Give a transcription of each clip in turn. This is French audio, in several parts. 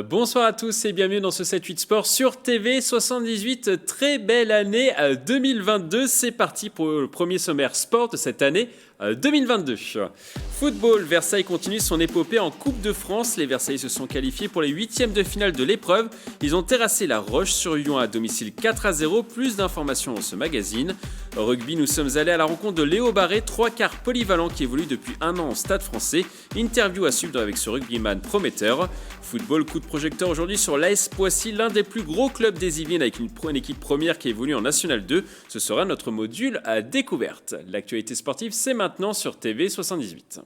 Bonsoir à tous et bienvenue dans ce 7-8 Sport sur TV 78. Très belle année 2022. C'est parti pour le premier sommaire sport de cette année 2022. Football, Versailles continue son épopée en Coupe de France. Les Versaillais se sont qualifiés pour les huitièmes de finale de l'épreuve. Ils ont terrassé la Roche-sur-Yon à domicile 4-0. Plus d'informations dans ce magazine. Rugby, nous sommes allés à la rencontre de Léo Barré, trois quarts polyvalent qui évolue depuis un an au Stade français. Interview à suivre avec ce rugbyman prometteur. Football, coup de projecteur aujourd'hui sur l'AS Poissy, l'un des plus gros clubs des Yvelines avec une équipe première qui évolue en National 2. Ce sera notre module à découverte. L'actualité sportive, c'est maintenant sur TV 78.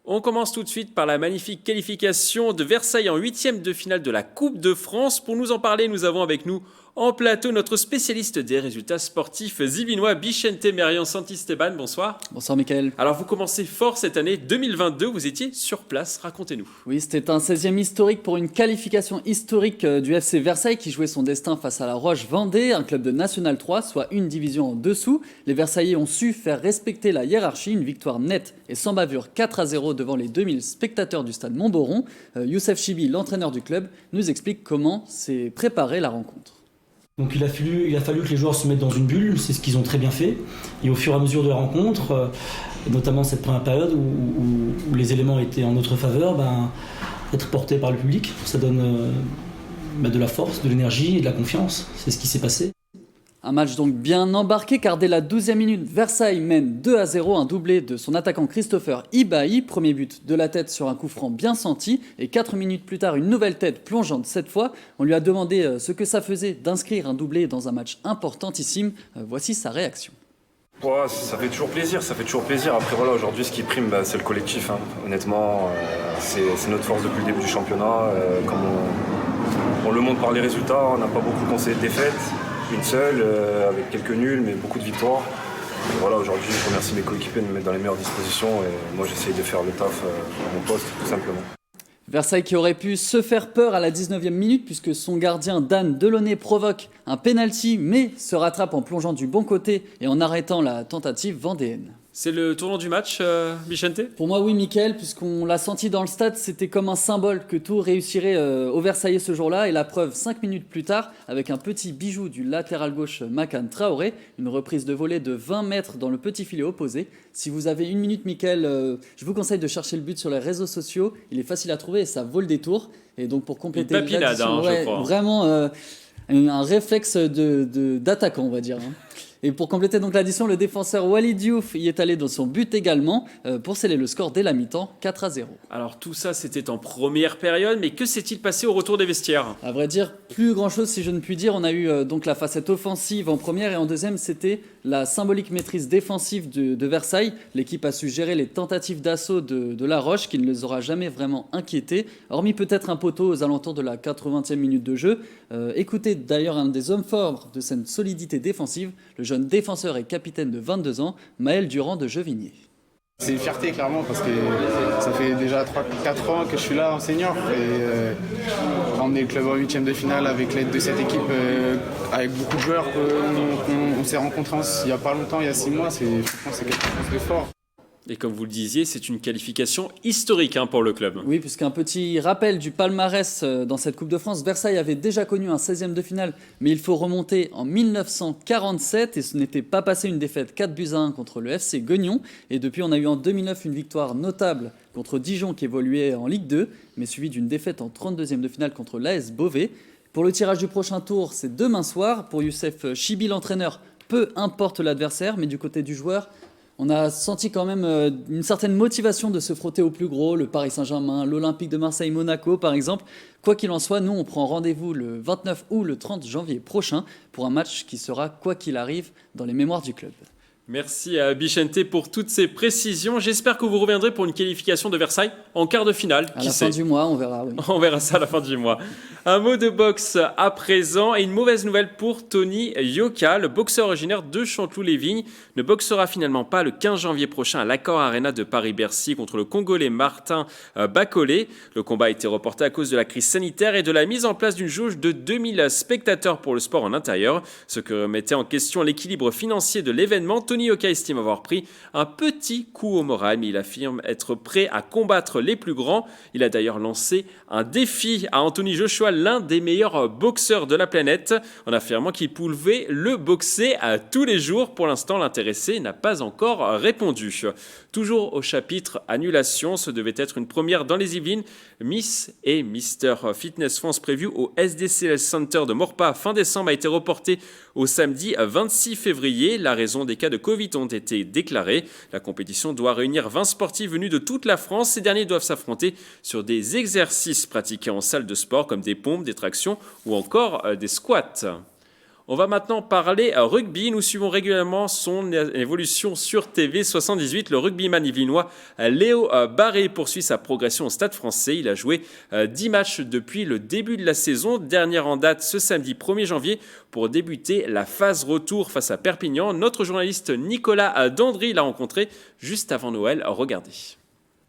On commence tout de suite par la magnifique qualification de Versailles en huitième de finale de la Coupe de France. Pour nous en parler, nous avons avec nous en plateau notre spécialiste des résultats sportifs yvelinois, Bichente Merian Santisteban. Bonsoir. Bonsoir Mickaël. Alors vous commencez fort cette année 2022, vous étiez sur place, racontez-nous. Oui, c'était un 16e historique pour une qualification historique du FC Versailles qui jouait son destin face à la Roche-Vendée, un club de National 3, soit une division en dessous. Les Versaillais ont su faire respecter la hiérarchie, une victoire nette et sans bavure 4-0 devant les 2000 spectateurs du stade Montboron. Youssef Chibi, l'entraîneur du club, nous explique comment s'est préparée la rencontre. Donc il a fallu que les joueurs se mettent dans une bulle, c'est ce qu'ils ont très bien fait. Et au fur et à mesure de la rencontre, notamment cette première période où les éléments étaient en notre faveur, être porté par le public, ça donne de la force, de l'énergie et de la confiance. C'est ce qui s'est passé. Un match donc bien embarqué car dès la 12e minute, Versailles mène 2-0, un doublé de son attaquant Christopher Ibahi, premier but de la tête sur un coup franc bien senti, et 4 minutes plus tard, une nouvelle tête plongeante cette fois. On lui a demandé ce que ça faisait d'inscrire un doublé dans un match importantissime. Voici sa réaction. Ouais, ça fait toujours plaisir. Après voilà, aujourd'hui ce qui prime, c'est le collectif. Honnêtement, c'est notre force depuis le début du championnat. Comme on le montre par les résultats, on n'a pas beaucoup conseillé de défaite. Une seule, avec quelques nuls, mais beaucoup de victoires. Et voilà, aujourd'hui, je remercie mes coéquipiers de me mettre dans les meilleures dispositions et moi, j'essaye de faire le taf à mon poste, tout simplement. Versailles qui aurait pu se faire peur à la 19e minute puisque son gardien Dan Delaunay provoque un penalty, mais se rattrape en plongeant du bon côté et en arrêtant la tentative vendéenne. C'est le tournant du match, Bichente ? Pour moi, oui, Mickaël, puisqu'on l'a senti dans le stade, c'était comme un symbole que tout réussirait au Versaillais ce jour-là. Et la preuve, 5 minutes plus tard, avec un petit bijou du latéral gauche Makan Traoré, une reprise de volée de 20 mètres dans le petit filet opposé. Si vous avez une minute, Mickaël, je vous conseille de chercher le but sur les réseaux sociaux. Il est facile à trouver et ça vaut le détour. Et donc pour compléter une papinade, je crois. Vraiment un réflexe d'attaquant, on va dire. Et pour compléter donc l'addition, le défenseur Walid Diouf y est allé dans son but également pour sceller le score dès la mi-temps, 4-0. Alors tout ça c'était en première période, mais que s'est-il passé au retour des vestiaires ? À vrai dire, plus grand-chose si je ne puis dire. On a eu donc la facette offensive en première et en deuxième, c'était la symbolique maîtrise défensive de Versailles. L'équipe a su gérer les tentatives d'assaut de La Roche qui ne les aura jamais vraiment inquiétés, hormis peut-être un poteau aux alentours de la 80e minute de jeu. Écoutez d'ailleurs un des hommes forts de cette solidité défensive, le jeune défenseur et capitaine de 22 ans, Maël Durand de Jevigné. C'est une fierté clairement parce que ça fait déjà 3-4 ans que je suis là en senior et emmener le club en 8e de finale avec l'aide de cette équipe, avec beaucoup de joueurs qu'on s'est rencontrés il n'y a pas longtemps, il y a 6 mois, c'est quelque chose de fort. Et comme vous le disiez, c'est une qualification historique pour le club. Oui, puisqu'un petit rappel du palmarès dans cette Coupe de France, Versailles avait déjà connu un 16e de finale, mais il faut remonter en 1947 et ce n'était pas passé une défaite 4-1 contre le FC Guignon. Et depuis, on a eu en 2009 une victoire notable contre Dijon qui évoluait en Ligue 2, mais suivie d'une défaite en 32e de finale contre l'AS Beauvais. Pour le tirage du prochain tour, c'est demain soir. Pour Youssef Chibi, l'entraîneur, peu importe l'adversaire, mais du côté du joueur, on a senti quand même une certaine motivation de se frotter au plus gros, le Paris Saint-Germain, l'Olympique de Marseille, Monaco par exemple. Quoi qu'il en soit, nous on prend rendez-vous le 29 ou le 30 janvier prochain pour un match qui sera, quoi qu'il arrive, dans les mémoires du club. Merci à Bichente pour toutes ces précisions. J'espère que vous reviendrez pour une qualification de Versailles en quart de finale. À la fin du mois, on verra. Oui. On verra ça à la fin du mois. Un mot de boxe à présent et une mauvaise nouvelle pour Tony Yoka. Le boxeur originaire de Chanteloup-les-Vignes ne boxera finalement pas le 15 janvier prochain à l'Accor Arena de Paris-Bercy contre le Congolais Martin Bakolé. Le combat a été reporté à cause de la crise sanitaire et de la mise en place d'une jauge de 2000 spectateurs pour le sport en intérieur. Ce que mettait en question l'équilibre financier de l'événement. Tony Yoka estime avoir pris un petit coup au moral, mais il affirme être prêt à combattre les plus grands. Il a d'ailleurs lancé un défi à Anthony Joshua, l'un des meilleurs boxeurs de la planète, en affirmant qu'il pouvait le boxer à tous les jours. Pour l'instant, l'intéressé n'a pas encore répondu. Toujours au chapitre annulation, ce devait être une première dans les Yvelines. Miss et Mister Fitness France prévu au SDCL Center de Maurepas fin décembre a été reporté au samedi 26 février. La raison des cas de Covid ont été déclarés. La compétition doit réunir 20 sportifs venus de toute la France. Ces derniers doivent s'affronter sur des exercices pratiqués en salle de sport comme des pompes, des tractions ou encore des squats. On va maintenant parler rugby. Nous suivons régulièrement son évolution sur TV78. Le rugbyman yvelinois Léo Barré poursuit sa progression au Stade français. Il a joué 10 matchs depuis le début de la saison. Dernière en date ce samedi 1er janvier pour débuter la phase retour face à Perpignan. Notre journaliste Nicolas Dandry l'a rencontré juste avant Noël. Regardez.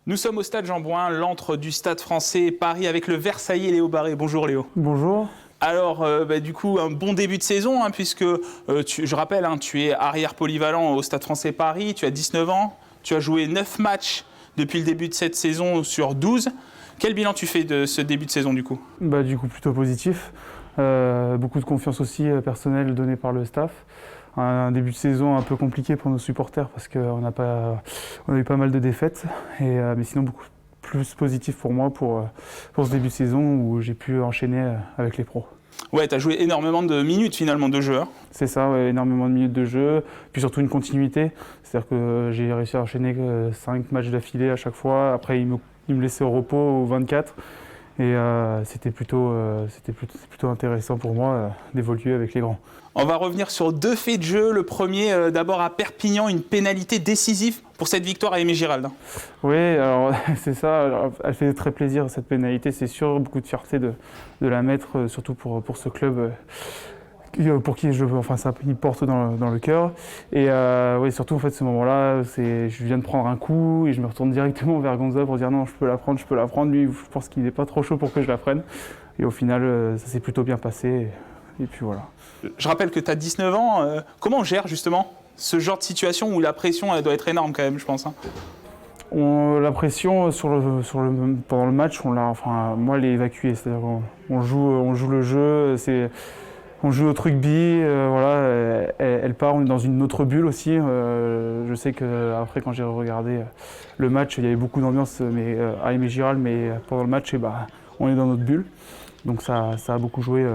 Nous sommes au Stade Jean-Bouin, l'antre du Stade français Paris avec le Versaillais Léo Barré. Bonjour Léo. Bonjour. Alors, du coup, un bon début de saison, puisque, je rappelle, tu es arrière polyvalent au Stade français Paris, tu as 19 ans, tu as joué 9 matchs depuis le début de cette saison sur 12. Quel bilan tu fais de ce début de saison du coup ? Du coup, plutôt positif. Beaucoup de confiance aussi personnelle donnée par le staff. Un début de saison un peu compliqué pour nos supporters parce qu'on a eu pas mal de défaites, mais sinon beaucoup plus positif pour moi pour ce début de saison où j'ai pu enchaîner avec les pros. Ouais, tu as joué énormément de minutes finalement de jeu. C'est ça, ouais, énormément de minutes de jeu, puis surtout une continuité. C'est-à-dire que j'ai réussi à enchaîner 5 matchs d'affilée à chaque fois. Après, il me laissait au repos au 24. Et c'était plutôt intéressant pour moi d'évoluer avec les grands. On va revenir sur 2 faits de jeu. Le premier, d'abord à Perpignan, une pénalité décisive pour cette victoire à Aimé Girald. Oui, alors c'est ça. Alors, elle fait très plaisir cette pénalité, c'est sûr. Beaucoup de fierté de la mettre, surtout pour ce club pour qui ça il porte dans le cœur. Et oui, surtout en fait ce moment-là, je viens de prendre un coup et je me retourne directement vers Gonza pour dire non, je peux la prendre. Lui, je pense qu'il n'est pas trop chaud pour que je la prenne. Et au final, ça s'est plutôt bien passé. Et puis voilà. Je rappelle que tu as 19 ans. Comment on gère justement ce genre de situation où la pression elle doit être énorme quand même, je pense. La pression pendant le match, moi, elle est évacuée. C'est-à-dire qu'on joue le jeu. On joue au rugby, elle part, on est dans une autre bulle aussi. Je sais qu'après, quand j'ai regardé le match, il y avait beaucoup d'ambiance à Aimé Girald, mais pendant le match, on est dans notre bulle. Donc ça a beaucoup joué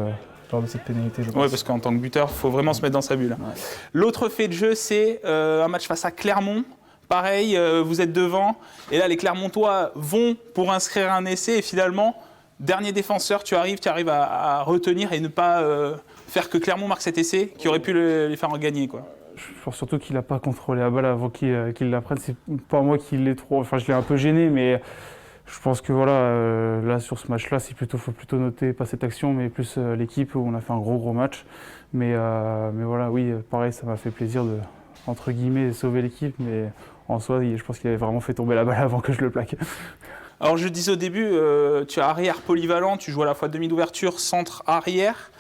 lors de cette pénalité, je pense. Oui, parce qu'en tant que buteur, il faut vraiment se mettre dans sa bulle. Ouais. L'autre fait de jeu, c'est un match face à Clermont. Pareil, vous êtes devant, et là, les Clermontois vont pour inscrire un essai, et finalement, dernier défenseur, tu arrives à retenir et ne pas faire que Clermont marque cet essai qui aurait pu les faire en gagner, quoi. Je pense surtout qu'il n'a pas contrôlé la balle avant qu'il la prenne. C'est pas moi qui l'ai trop. Enfin, je l'ai un peu gêné, mais je pense que là sur ce match-là, faut plutôt noter pas cette action, mais plus l'équipe où on a fait un gros match. Mais voilà, oui, pareil, ça m'a fait plaisir de entre guillemets sauver l'équipe, mais en soi, je pense qu'il avait vraiment fait tomber la balle avant que je le plaque. Alors je disais au début, tu es arrière polyvalent, tu joues à la fois demi d'ouverture, centre, arrière.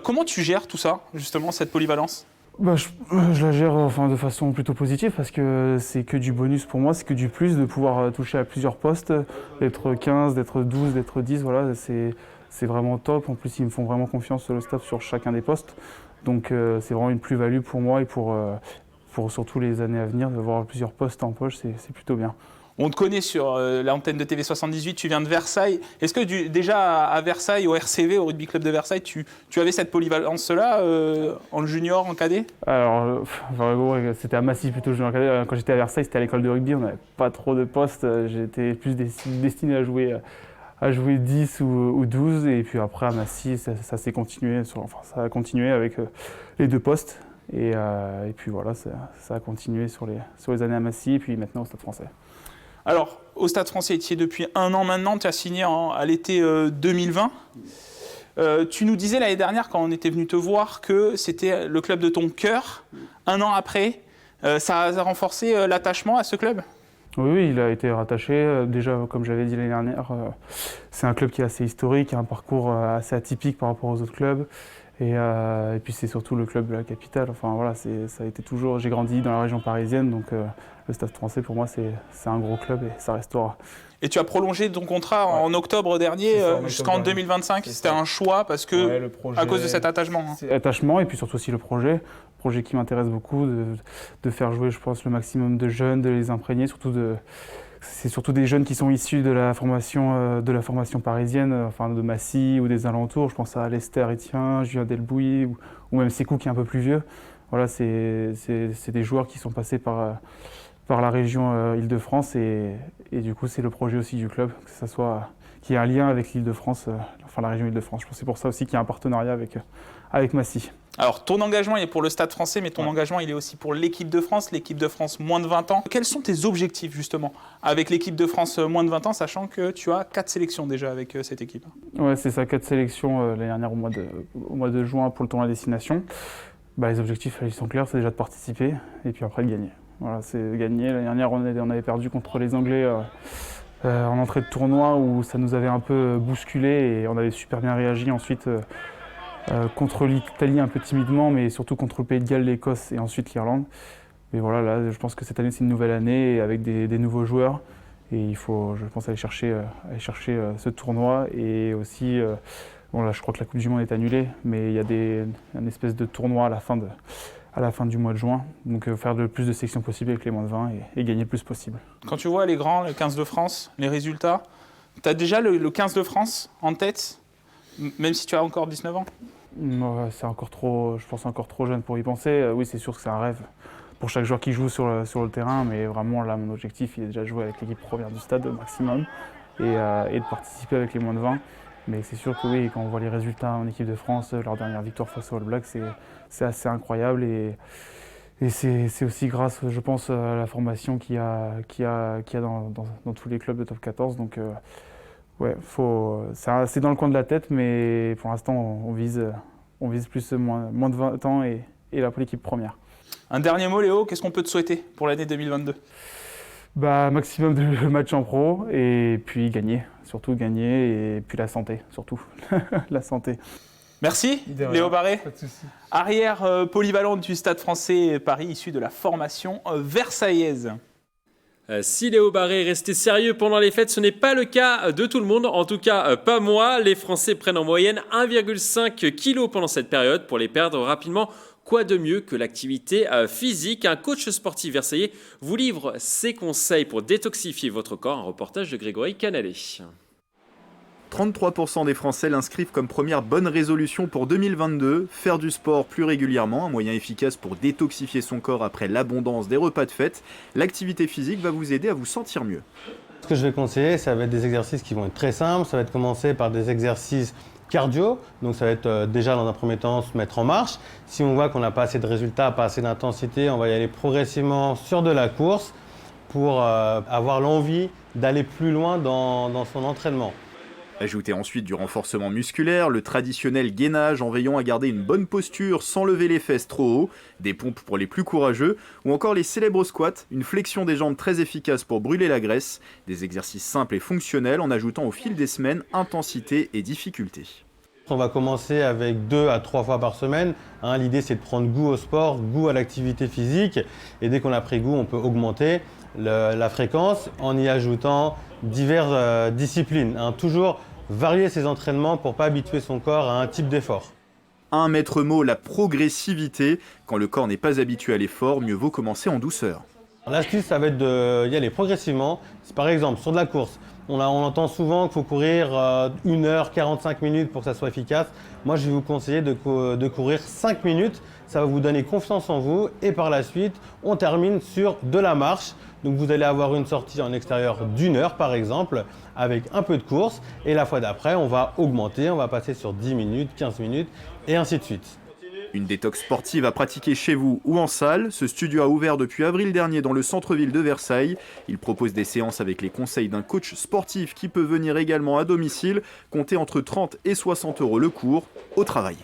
Comment tu gères tout ça, justement, cette polyvalence ? Je la gère de façon plutôt positive parce que c'est que du bonus pour moi, c'est que du plus de pouvoir toucher à plusieurs postes, d'être 15, d'être 12, d'être 10, voilà, c'est vraiment top. En plus, ils me font vraiment confiance sur le staff sur chacun des postes. Donc c'est vraiment une plus-value pour moi et pour surtout les années à venir, d'avoir plusieurs postes en poche, c'est plutôt bien. On te connaît sur l'antenne de TV78, tu viens de Versailles. Est-ce que déjà à Versailles, au RCV, au Rugby Club de Versailles, tu avais cette polyvalence-là en junior, en cadet ? Alors, c'était à Massy plutôt junior cadet. Quand j'étais à Versailles, c'était à l'école de rugby, on n'avait pas trop de postes. J'étais plus destiné à jouer 10 ou 12. Et puis après, à Massy, ça s'est continué. Ça a continué avec les 2 postes. Et puis voilà, ça a continué sur les années à Massy et puis maintenant au Stade français. Alors, au Stade français, tu y es depuis 1 an maintenant, tu as signé à l'été 2020. Tu nous disais l'année dernière, quand on était venu te voir, que c'était le club de ton cœur. Un an après, ça a renforcé l'attachement à ce club ? Oui, il a été rattaché. Déjà, comme j'avais dit l'année dernière, c'est un club qui est assez historique, qui a un parcours assez atypique par rapport aux autres clubs. Et puis c'est surtout le club de la capitale. Enfin voilà, ça a été toujours. J'ai grandi dans la région parisienne, donc le Stade Français pour moi c'est un gros club et ça restera. Et tu as prolongé ton contrat en octobre dernier jusqu'en 2025. C'était un choix parce que à cause de cet attachement. Attachement et puis surtout aussi le projet qui m'intéresse beaucoup de faire jouer, je pense, le maximum de jeunes, de les imprégner, c'est surtout des jeunes qui sont issus de la formation parisienne, enfin de Massy ou des alentours. Je pense à Lester Etienne, Julien Delbouy ou même Sékou qui est un peu plus vieux. Voilà, c'est des joueurs qui sont passés par la région Île-de-France et du coup c'est le projet aussi du club, que ça soit qu'il y ait un lien avec l'Île-de-France, enfin la région Île-de-France. Je pense que c'est pour ça aussi qu'il y a un partenariat avec Massy. Alors, ton engagement il est pour le Stade Français, mais ton engagement il est aussi pour l'équipe de France moins de 20 ans. Quels sont tes objectifs justement avec l'équipe de France moins de 20 ans, sachant que tu as 4 sélections déjà avec cette équipe ? Ouais, c'est ça, 4 sélections l'année dernière au mois de juin pour le tournoi Destination. Les objectifs ils sont clairs, c'est déjà de participer et puis après de gagner. Voilà, c'est gagner. L'année dernière on avait perdu contre les Anglais en entrée de tournoi où ça nous avait un peu bousculé et on avait super bien réagi ensuite. Contre l'Italie un peu timidement, mais surtout contre le Pays de Galles, l'Écosse et ensuite l'Irlande. Mais voilà, là, je pense que cette année, c'est une nouvelle année avec des nouveaux joueurs. Et il faut, je pense, aller chercher ce tournoi. Et aussi, là, je crois que la Coupe du Monde est annulée, mais il y a une espèce de tournoi à la fin du mois de juin. Donc, faire le plus de sections possible avec les moins de 20 et gagner le plus possible. Quand tu vois les grands, le 15 de France, les résultats, tu as déjà le 15 de France en tête, même si tu as encore 19 ans ? C'est encore trop, je pense encore trop jeune pour y penser. Oui, c'est sûr que c'est un rêve pour chaque joueur qui joue sur le terrain, mais vraiment là, mon objectif, il est déjà de jouer avec l'équipe première du stade au maximum et de participer avec les moins de 20. Mais c'est sûr que oui, quand on voit les résultats en équipe de France, leur dernière victoire face aux All Blacks, c'est assez incroyable et c'est aussi grâce, je pense, à la formation qu'il y a dans tous les clubs de top 14. Donc, ouais, c'est dans le coin de la tête, mais pour l'instant, on vise plus moins de 20 ans et là pour l'équipe première. Un dernier mot, Léo, qu'est-ce qu'on peut te souhaiter pour l'année 2022 ? Maximum de matchs en pro et puis surtout gagner et puis la santé, surtout, la santé. Merci, Léo Barré. Pas de souci. Arrière polyvalente du Stade Français Paris, issu de la formation versaillaise. Si Léo Barré est resté sérieux pendant les fêtes, ce n'est pas le cas de tout le monde, en tout cas pas moi. Les Français prennent en moyenne 1,5 kg pendant cette période pour les perdre rapidement. Quoi de mieux que l'activité physique ? Un coach sportif versaillais vous livre ses conseils pour détoxifier votre corps. Un reportage de Grégory Canalet. 33% des Français l'inscrivent comme première bonne résolution pour 2022, faire du sport plus régulièrement, un moyen efficace pour détoxifier son corps après l'abondance des repas de fête. L'activité physique va vous aider à vous sentir mieux. Ce que je vais conseiller, ça va être des exercices qui vont être très simples, ça va être commencer par des exercices cardio, donc ça va être déjà dans un premier temps se mettre en marche. Si on voit qu'on n'a pas assez de résultats, pas assez d'intensité, on va y aller progressivement sur de la course pour avoir l'envie d'aller plus loin dans son entraînement. Ajoutez ensuite du renforcement musculaire, le traditionnel gainage en veillant à garder une bonne posture sans lever les fesses trop haut, des pompes pour les plus courageux, ou encore les célèbres squats, une flexion des jambes très efficace pour brûler la graisse, des exercices simples et fonctionnels en ajoutant au fil des semaines intensité et difficulté. On va commencer avec 2 à 3 fois par semaine. L'idée c'est de prendre goût au sport, goût à l'activité physique, et dès qu'on a pris goût, on peut augmenter la fréquence en y ajoutant diverses disciplines. Toujours varier ses entraînements pour ne pas habituer son corps à un type d'effort. Un maître mot, la progressivité. Quand le corps n'est pas habitué à l'effort, mieux vaut commencer en douceur. L'astuce, ça va être d'y aller progressivement. Par exemple, sur de la course, on entend souvent qu'il faut courir 1 heure, 45 minutes pour que ça soit efficace. Moi, je vais vous conseiller de courir 5 minutes. Ça va vous donner confiance en vous et par la suite, on termine sur de la marche. Donc vous allez avoir une sortie en extérieur d'1 heure par exemple, avec un peu de course. Et la fois d'après, on va augmenter, on va passer sur 10 minutes, 15 minutes et ainsi de suite. Une détox sportive à pratiquer chez vous ou en salle. Ce studio a ouvert depuis avril dernier dans le centre-ville de Versailles. Il propose des séances avec les conseils d'un coach sportif qui peut venir également à domicile. Comptez entre 30 et 60 € le cours. Au travail.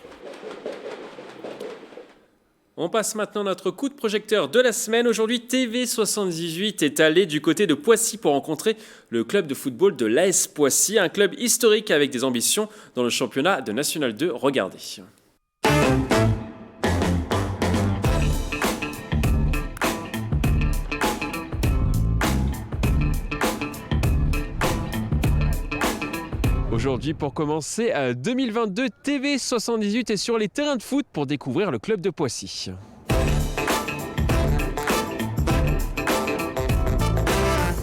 On passe maintenant notre coup de projecteur de la semaine. Aujourd'hui, TV78 est allé du côté de Poissy pour rencontrer le club de football de l'AS Poissy, un club historique avec des ambitions dans le championnat de National 2. Regardez. Aujourd'hui, pour commencer, 2022, TV78 est sur les terrains de foot pour découvrir le club de Poissy.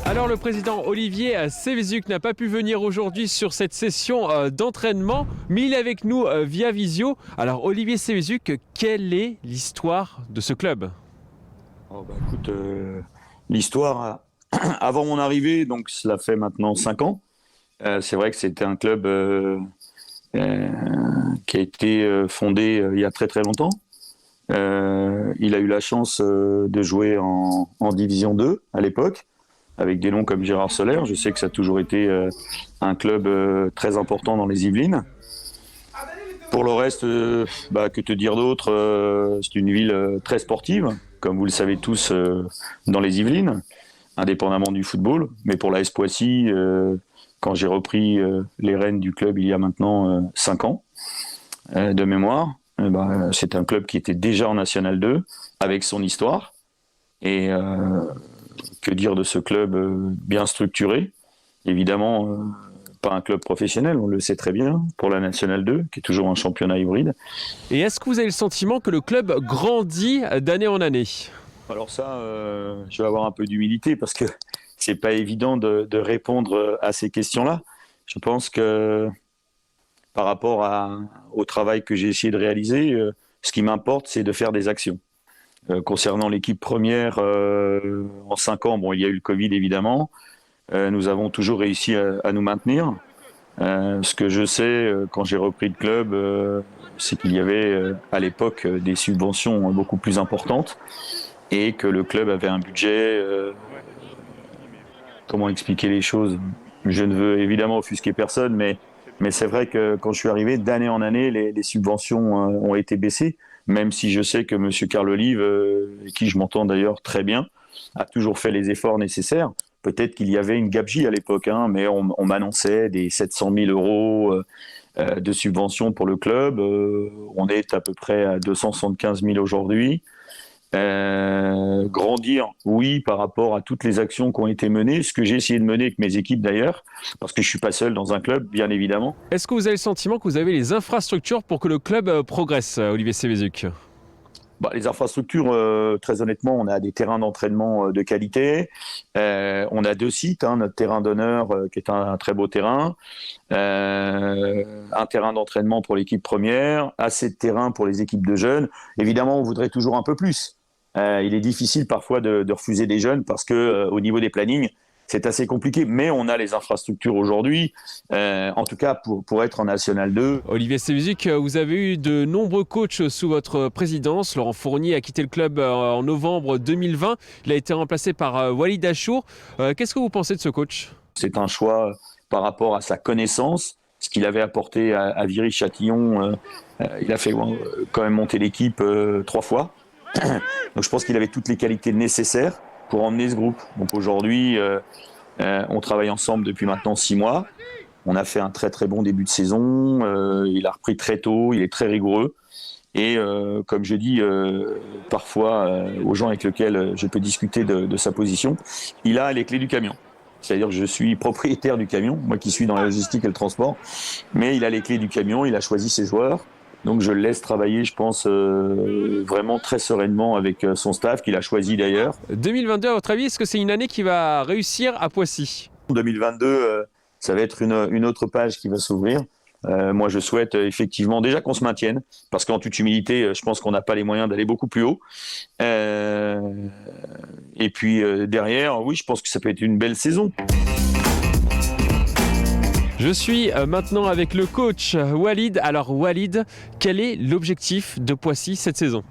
Alors le président Olivier Sévézuc n'a pas pu venir aujourd'hui sur cette session d'entraînement, mais il est avec nous via visio. Alors Olivier Sévézuc, quelle est l'histoire de ce club ? Écoute, l'histoire, avant mon arrivée, donc cela fait maintenant 5 ans, c'est vrai que c'était un club qui a été fondé il y a très très longtemps. Il a eu la chance de jouer en Division 2 à l'époque, avec des noms comme Gérard Soler. Je sais que ça a toujours été un club très important dans les Yvelines. Pour le reste, que te dire d'autre, c'est une ville très sportive, comme vous le savez tous, dans les Yvelines, indépendamment du football. Mais pour l'AS Poissy, quand j'ai repris les rênes du club il y a maintenant 5 ans, de mémoire, c'est un club qui était déjà en National 2, avec son histoire. Et que dire de ce club bien structuré ? Évidemment, pas un club professionnel, on le sait très bien, pour la National 2, qui est toujours un championnat hybride. Et est-ce que vous avez le sentiment que le club grandit d'année en année ? Alors ça, je vais avoir un peu d'humilité, parce que c'est pas évident de répondre à ces questions-là. Je pense que par rapport au travail que j'ai essayé de réaliser, ce qui m'importe, c'est de faire des actions. Concernant l'équipe première, en 5 ans, il y a eu le Covid évidemment, nous avons toujours réussi à nous maintenir. Ce que je sais quand j'ai repris le club, c'est qu'il y avait à l'époque des subventions beaucoup plus importantes et que le club avait un budget... Comment expliquer les choses ? Je ne veux évidemment offusquer personne, mais c'est vrai que quand je suis arrivé, d'année en année, les subventions ont été baissées, même si je sais que M. Carl Olive, avec qui je m'entends d'ailleurs très bien, a toujours fait les efforts nécessaires. Peut-être qu'il y avait une gabegie à l'époque, mais on m'annonçait des 700 000 € de subventions pour le club. On est à peu près à 275 000 aujourd'hui. Grandir, oui, par rapport à toutes les actions qui ont été menées, ce que j'ai essayé de mener avec mes équipes d'ailleurs, parce que je suis pas seul dans un club, bien évidemment. Est-ce que vous avez le sentiment que vous avez les infrastructures pour que le club progresse, Olivier Sévézuc ? Les infrastructures, très honnêtement, on a des terrains d'entraînement de qualité. On a 2 sites, notre terrain d'honneur qui est un très beau terrain, un terrain d'entraînement pour l'équipe première, assez de terrain pour les équipes de jeunes. Évidemment, on voudrait toujours un peu plus. Il est difficile parfois de refuser des jeunes parce que au niveau des plannings, c'est assez compliqué, mais on a les infrastructures aujourd'hui, en tout cas pour être en National 2. Olivier Sévézuc, vous avez eu de nombreux coachs sous votre présidence. Laurent Fournier a quitté le club en novembre 2020. Il a été remplacé par Walid Achour. Qu'est-ce que vous pensez de ce coach ? C'est un choix par rapport à sa connaissance, ce qu'il avait apporté à Viry-Châtillon. Il a fait quand même monter l'équipe 3 fois. Donc je pense qu'il avait toutes les qualités nécessaires pour emmener ce groupe. Donc aujourd'hui, on travaille ensemble depuis maintenant 6 mois. On a fait un très très bon début de saison. Il a repris très tôt, il est très rigoureux. Et comme je dis parfois aux gens avec lesquels je peux discuter de sa position, il a les clés du camion. C'est-à-dire que je suis propriétaire du camion, moi qui suis dans la logistique et le transport, mais il a les clés du camion, il a choisi ses joueurs. Donc je le laisse travailler, je pense, vraiment très sereinement avec son staff, qu'il a choisi d'ailleurs. 2022, à votre avis, est-ce que c'est une année qui va réussir à Poissy ? 2022, ça va être une autre page qui va s'ouvrir. Moi, je souhaite effectivement déjà qu'on se maintienne, parce qu'en toute humilité, je pense qu'on n'a pas les moyens d'aller beaucoup plus haut. Et puis derrière, oui, je pense que ça peut être une belle saison. Je suis maintenant avec le coach Walid. Alors Walid, quel est l'objectif de Poissy cette saison ?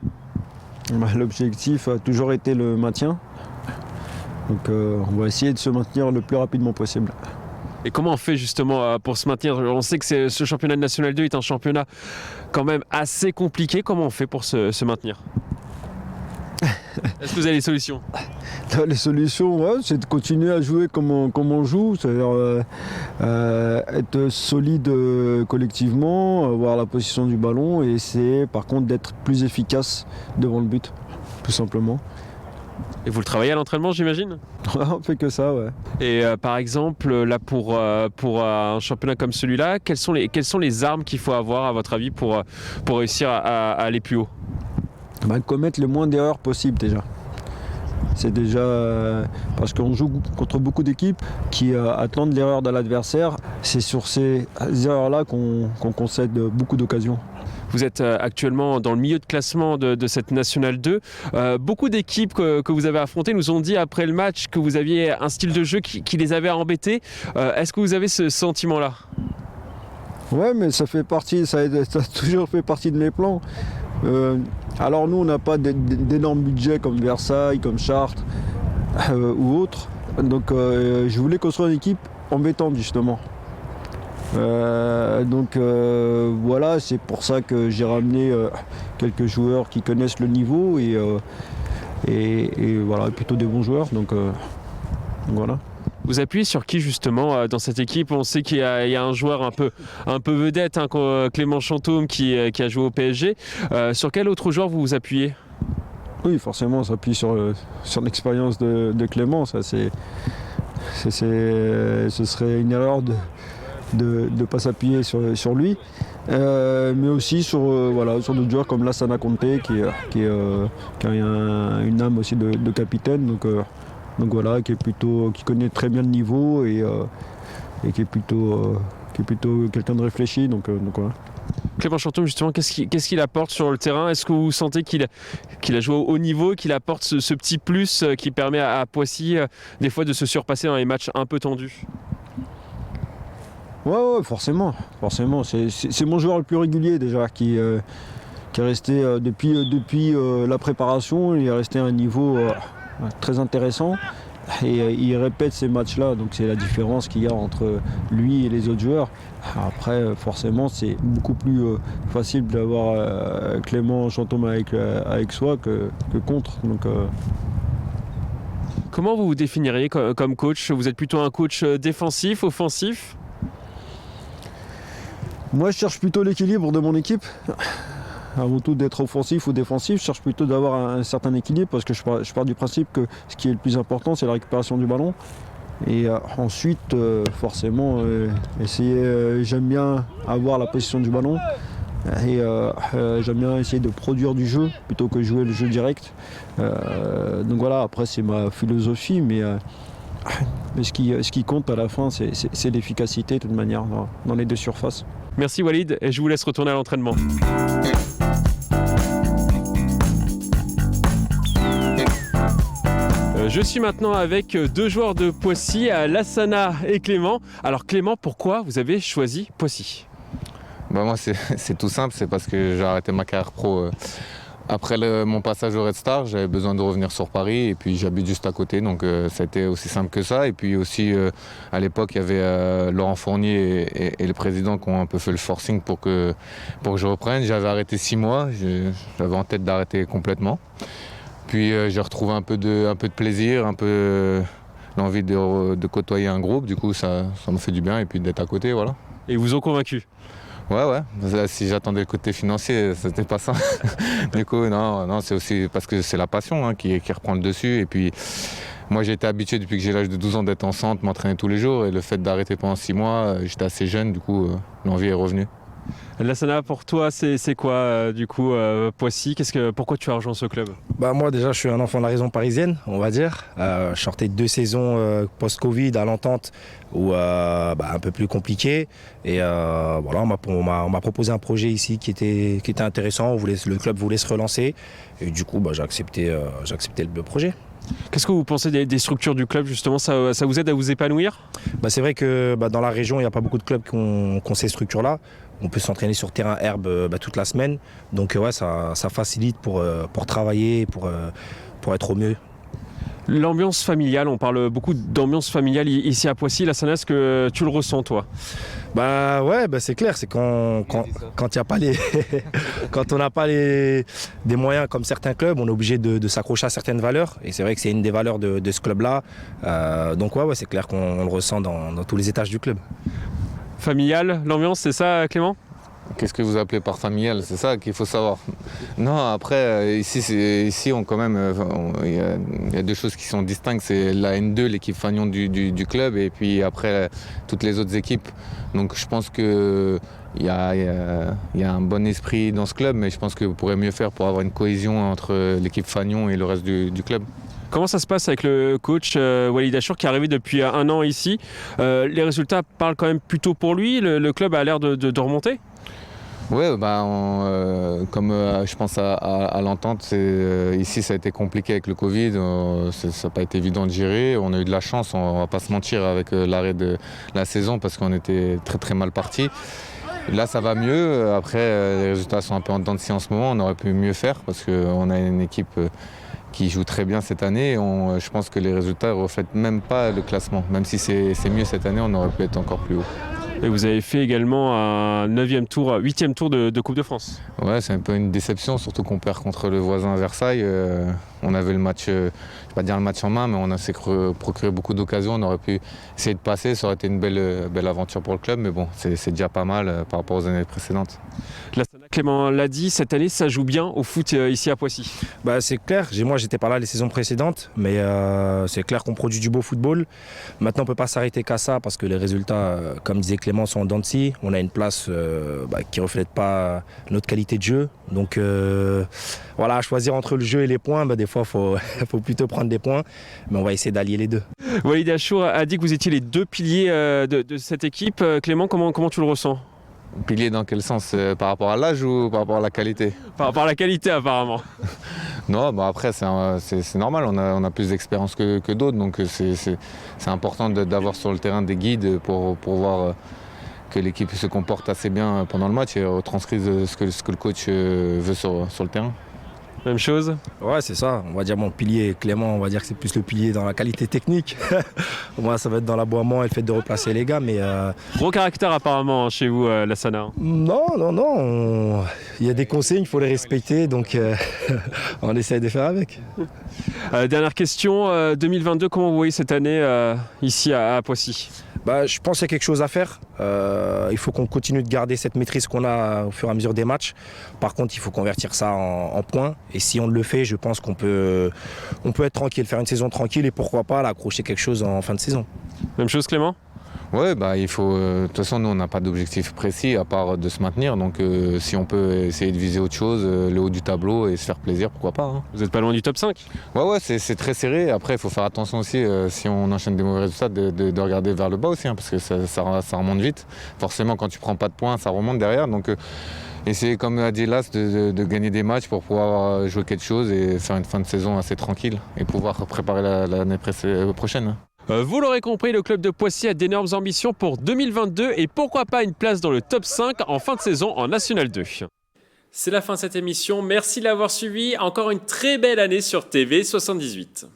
L'objectif a toujours été le maintien. Donc on va essayer de se maintenir le plus rapidement possible. Et comment on fait justement pour se maintenir ? On sait que ce championnat de National 2 est un championnat quand même assez compliqué. Comment on fait pour se maintenir ? Est-ce que vous avez des solutions ? Les solutions, ouais, c'est de continuer à jouer comme on joue, c'est-à-dire être solide collectivement, avoir la position du ballon et essayer par contre d'être plus efficace devant le but, tout simplement. Et vous le travaillez à l'entraînement, j'imagine ? On fait que ça, ouais. Et par exemple, là pour un championnat comme celui-là, quelles sont les armes qu'il faut avoir à votre avis pour réussir à aller plus haut ? Commettre le moins d'erreurs possible déjà. C'est déjà parce qu'on joue contre beaucoup d'équipes qui attendent l'erreur de l'adversaire. C'est sur ces erreurs-là qu'on concède beaucoup d'occasions. Vous êtes actuellement dans le milieu de classement de cette National 2. Beaucoup d'équipes que vous avez affrontées nous ont dit après le match que vous aviez un style de jeu qui les avait embêtés. Est-ce que vous avez ce sentiment-là ? Ouais, mais ça a toujours fait partie de mes plans. Alors nous, on n'a pas d'énormes budgets comme Versailles, comme Chartres ou autres. Donc je voulais construire une équipe embêtante justement. Voilà, c'est pour ça que j'ai ramené quelques joueurs qui connaissent le niveau et voilà, plutôt des bons joueurs. Donc voilà. Vous appuyez sur qui justement dans cette équipe ? On sait qu'il y a un joueur un peu vedette, Clément Chantôme qui a joué au PSG. Sur quel autre joueur vous vous appuyez ? Oui, forcément, on s'appuie sur l'expérience de Clément. Ça, ce serait une erreur de ne pas s'appuyer sur lui. Mais aussi sur d'autres joueurs comme Lassana Conté qui a une âme aussi de capitaine. Donc voilà, qui connaît très bien le niveau et qui est plutôt quelqu'un de réfléchi. Donc voilà. Clément Chantôme, justement, qu'est-ce qu'il apporte sur le terrain ? Est-ce que vous sentez qu'il a joué au haut niveau, qu'il apporte ce petit plus qui permet à Poissy des fois de se surpasser dans les matchs un peu tendus ? Ouais, forcément. C'est mon joueur le plus régulier déjà qui est resté depuis la préparation. Il est resté à un niveau très intéressant et il répète ces matchs-là, donc c'est la différence qu'il y a entre lui et les autres joueurs. Après, forcément, c'est beaucoup plus facile d'avoir Clément Chantôme avec soi que contre. Donc, Comment vous vous définiriez comme coach ? Vous êtes plutôt un coach défensif, offensif ? Moi, je cherche plutôt l'équilibre de mon équipe. Avant tout d'être offensif ou défensif, je cherche plutôt d'avoir un certain équilibre parce que je pars du principe que ce qui est le plus important, c'est la récupération du ballon. Et ensuite, forcément, j'aime bien avoir la position du ballon et j'aime bien essayer de produire du jeu plutôt que jouer le jeu direct. Donc voilà, après c'est ma philosophie, mais ce qui compte à la fin, c'est l'efficacité de toute manière dans les deux surfaces. Merci Walid, et je vous laisse retourner à l'entraînement. Je suis maintenant avec deux joueurs de Poissy, Lassana et Clément. Alors Clément, pourquoi vous avez choisi Poissy ? Moi c'est tout simple, c'est parce que j'ai arrêté ma carrière pro après mon passage au Red Star. J'avais besoin de revenir sur Paris et puis j'habite juste à côté, donc ça a été aussi simple que ça. Et puis aussi à l'époque il y avait Laurent Fournier et le président qui ont un peu fait le forcing pour que je reprenne. J'avais arrêté 6 mois, j'avais en tête d'arrêter complètement. Puis j'ai retrouvé un peu de plaisir, un peu l'envie de côtoyer un groupe. Du coup, ça me fait du bien et puis d'être à côté, voilà. Et ils vous ont convaincu ? Ouais. Si j'attendais le côté financier, c'était pas ça. Du coup, non, c'est aussi parce que c'est la passion qui reprend le dessus. Et puis, moi, j'ai été habitué depuis que j'ai l'âge de 12 ans d'être en centre, m'entraîner tous les jours. Et le fait d'arrêter pendant 6 mois, j'étais assez jeune, du coup, l'envie est revenue. Lassana, pour toi, c'est quoi du coup Poissy ? Pourquoi tu as rejoint ce club ? Moi déjà, je suis un enfant de la région parisienne, on va dire. Je sortais de 2 saisons post-Covid à l'Entente, où un peu plus compliqué. Et voilà, on m'a proposé un projet ici qui était intéressant. Le club voulait se relancer. Et du coup, j'ai accepté le projet. Qu'est-ce que vous pensez des structures du club justement, ça vous aide à vous épanouir? C'est vrai que dans la région, il n'y a pas beaucoup de clubs qui ont ces structures-là. On peut s'entraîner sur terrain herbe toute la semaine. Donc ouais, ça facilite pour travailler, pour être au mieux. L'ambiance familiale, on parle beaucoup d'ambiance familiale ici à Poissy. Lassana, est-ce que tu le ressens toi? C'est clair, c'est quand y a pas quand on n'a pas des moyens comme certains clubs, on est obligé de s'accrocher à certaines valeurs. Et c'est vrai que c'est une des valeurs de ce club-là. Donc c'est clair qu'on le ressent dans tous les étages du club. Familial, l'ambiance, c'est ça Clément? Qu'est-ce que vous appelez par familial? C'est ça qu'il faut savoir. Non, après, ici on quand même, il y a deux choses qui sont distinctes. C'est la N2, l'équipe fanion du club, et puis après, toutes les autres équipes. Donc je pense qu'il y a un bon esprit dans ce club, mais je pense que vous pourrez mieux faire pour avoir une cohésion entre l'équipe fanion et le reste du club. Comment ça se passe avec le coach Walid Achour qui est arrivé depuis 1 an ici? Les résultats parlent quand même plutôt pour lui. Le club a l'air de remonter? Oui, comme je pense à l'entente, ici ça a été compliqué avec le Covid, ça n'a pas été évident de gérer. On a eu de la chance, on ne va pas se mentir, avec l'arrêt de la saison parce qu'on était très très mal parti. Là ça va mieux, après les résultats sont un peu en dents de scie en ce moment, on aurait pu mieux faire parce qu'on a une équipe qui joue très bien cette année. Je pense que les résultats ne reflètent même pas le classement. Même si c'est mieux cette année, on aurait pu être encore plus haut. Et vous avez fait également un 8e tour de Coupe de France. Ouais, c'est un peu une déception, surtout qu'on perd contre le voisin Versailles. On avait le match, je ne vais pas dire le match en main, mais on s'est procuré beaucoup d'occasions. On aurait pu essayer de passer, ça aurait été une belle aventure pour le club, mais bon, c'est déjà pas mal par rapport aux années précédentes. Clément l'a dit, cette année ça joue bien au foot ici à Poissy. C'est clair, moi j'étais pas là les saisons précédentes, mais c'est clair qu'on produit du beau football. Maintenant on peut pas s'arrêter qu'à ça parce que les résultats, comme disait Clément, sont en dents de scie. On a une place qui reflète pas notre qualité de jeu. Donc à choisir entre le jeu et les points, des fois faut plutôt prendre des points, mais on va essayer d'allier les deux. Walid Achour a dit que vous étiez les deux piliers de cette équipe. Clément, comment tu le ressens? Pilier dans quel sens? Par rapport à l'âge ou par rapport à la qualité? Par rapport à la qualité apparemment. Non, après c'est normal, on a plus d'expérience que d'autres, donc c'est important d'avoir sur le terrain des guides pour voir que l'équipe se comporte assez bien pendant le match et retranscrive ce que le coach veut sur le terrain. Même chose? Ouais, c'est ça. On va dire mon pilier, Clément, on va dire que c'est plus le pilier dans la qualité technique. Moi, ça va être dans l'aboiement et le fait de replacer les gars, mais... Gros caractère apparemment chez vous, Lassana. Non. Il y a des consignes, il faut les respecter, donc on essaie de faire avec. Dernière question, 2022, comment vous voyez cette année ici à Poissy? Je pense qu'il y a quelque chose à faire. Il faut qu'on continue de garder cette maîtrise qu'on a au fur et à mesure des matchs. Par contre, il faut convertir ça en points. Et si on le fait, je pense qu'on peut être tranquille, faire une saison tranquille et pourquoi pas accrocher quelque chose en fin de saison. Même chose Clément? Ouais, il faut. De toute façon, nous, on n'a pas d'objectif précis à part de se maintenir. Donc, si on peut essayer de viser autre chose, le haut du tableau et se faire plaisir, pourquoi pas. Hein. Vous n'êtes pas loin du top 5? Ouais, c'est très serré. Après, il faut faire attention aussi, si on enchaîne des mauvais résultats, de regarder vers le bas aussi, parce que ça remonte vite. Forcément, quand tu prends pas de points, ça remonte derrière. Donc, essayer, comme a dit Las, de gagner des matchs pour pouvoir jouer quelque chose et faire une fin de saison assez tranquille et pouvoir préparer l'année prochaine. Vous l'aurez compris, le club de Poissy a d'énormes ambitions pour 2022 et pourquoi pas une place dans le top 5 en fin de saison en National 2. C'est la fin de cette émission, merci de l'avoir suivi, encore une très belle année sur TV 78.